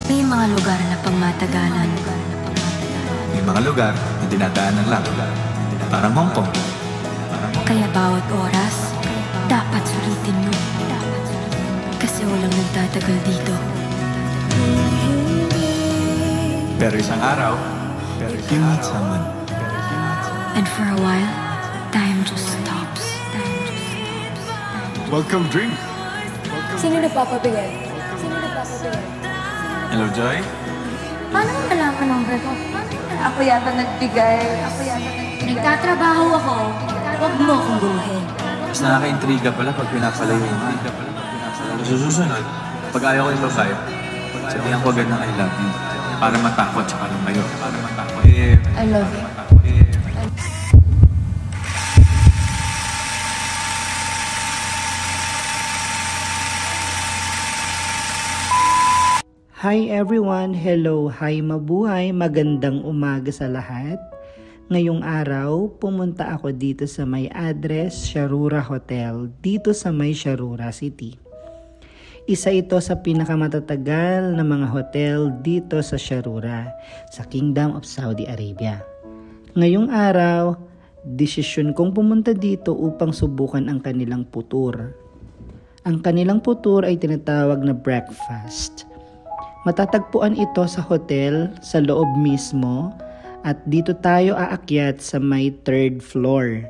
May mga lugar na pangmatagalan. May mga lugar na dinadaanan lang. Parang Hong Kong. Kaya bawat oras, dapat sulitin mo. Kasi walang nagtatagal dito. Pero isang araw, you meet someone. And for a while, time just stops. Welcome drink. Sino nagpapabigay? Hello, Joy. Paano mo nalaman ang ko? Ako yata nagbigay. Nagtatrabaho ako. Huwag mo akong guluhin. Mas nakaka-intriga pala pag pinapalayo mo. Susunod, pag ayaw ko yung babae, sabihan ko agad ng I love you. Para matakot tsaka lumayo. I love you. Hi everyone! Hello! Hi mabuhay! Magandang umaga sa lahat. Ngayong araw, pumunta ako dito sa may address Sharura Hotel, dito sa may Sharura City. Isa ito sa pinakamatatagal na mga hotel dito sa Sharura, sa Kingdom of Saudi Arabia. Ngayong araw, desisyon kong pumunta dito upang subukan ang kanilang putur. Ang kanilang putur ay tinatawag na breakfast. Matatagpuan ito sa hotel sa loob mismo at dito tayo aakyat sa may 3rd floor.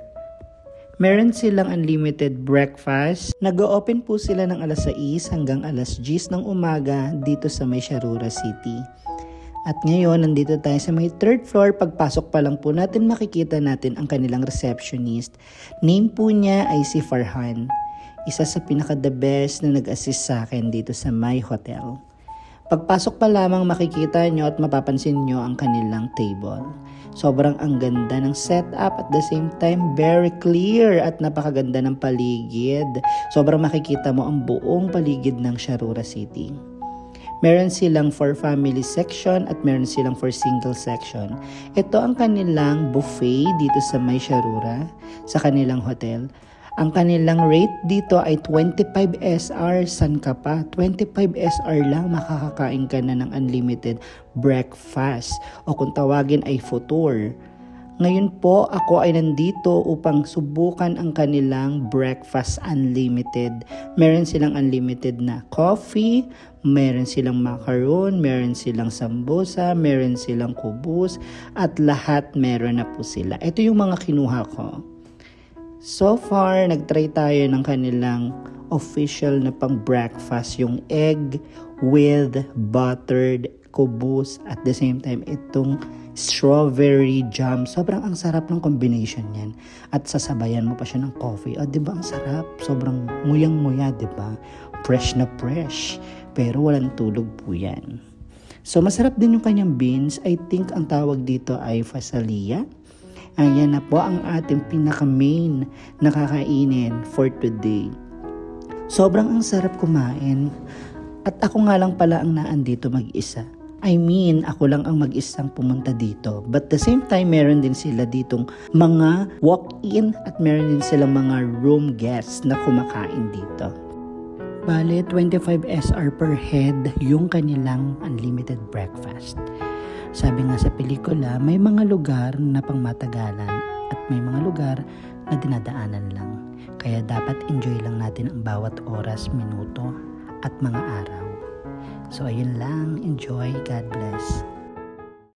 Meron silang unlimited breakfast. Nag-open po sila ng alas 6 hanggang alas 10 ng umaga dito sa may Sharura City. At ngayon, nandito tayo sa may 3rd floor. Pagpasok pa lang po natin, makikita natin ang kanilang receptionist. Name po niya ay si Farhan. Isa sa pinaka-the best na nag-assist sa akin dito sa my hotel. Pagpasok pa lamang makikita nyo at mapapansin nyo ang kanilang table. Sobrang ang ganda ng setup at the same time very clear at napakaganda ng paligid. Sobrang makikita mo ang buong paligid ng Sharura City. Meron silang for family section at meron silang for single section. Ito ang kanilang buffet dito sa may Sharura, sa kanilang hotel. Ang kanilang rate dito ay 25 SR. San ka pa? 25 SR lang makakakain ka na ng unlimited breakfast o kung tawagin ay futur. Ngayon po ako ay nandito upang subukan ang kanilang breakfast unlimited. Meron silang unlimited na coffee, meron silang macaron, meron silang sambusa, meron silang kubus at lahat meron na po sila. Ito yung mga kinuha ko. So far, nagtry tayo ng kanilang official na pang breakfast, yung egg with buttered kubus at the same time itong strawberry jam. Sobrang ang sarap ng combination yan. At sasabayan mo pa siya ng coffee. O, diba ang sarap? Sobrang nguyang-nguya, diba? Fresh na fresh. Pero walang tulog po yan. So, masarap din yung kanyang beans. I think ang tawag dito ay fasalia. Ayan na po ang ating pinaka-main na kakainin for today. Sobrang ang sarap kumain. At ako nga lang pala ang naandito mag-isa. I mean, ako lang ang mag-isang pumunta dito. But the same time, meron din sila ditong mga walk-in at meron din silang mga room guests na kumakain dito. Bale, 25 SR per head yung kanilang unlimited breakfast. Sabi nga sa pelikula, may mga lugar na pangmatagalan at may mga lugar na dinadaanan lang. Kaya dapat enjoy lang natin ang bawat oras, minuto at mga araw. So ayun lang, enjoy, God bless.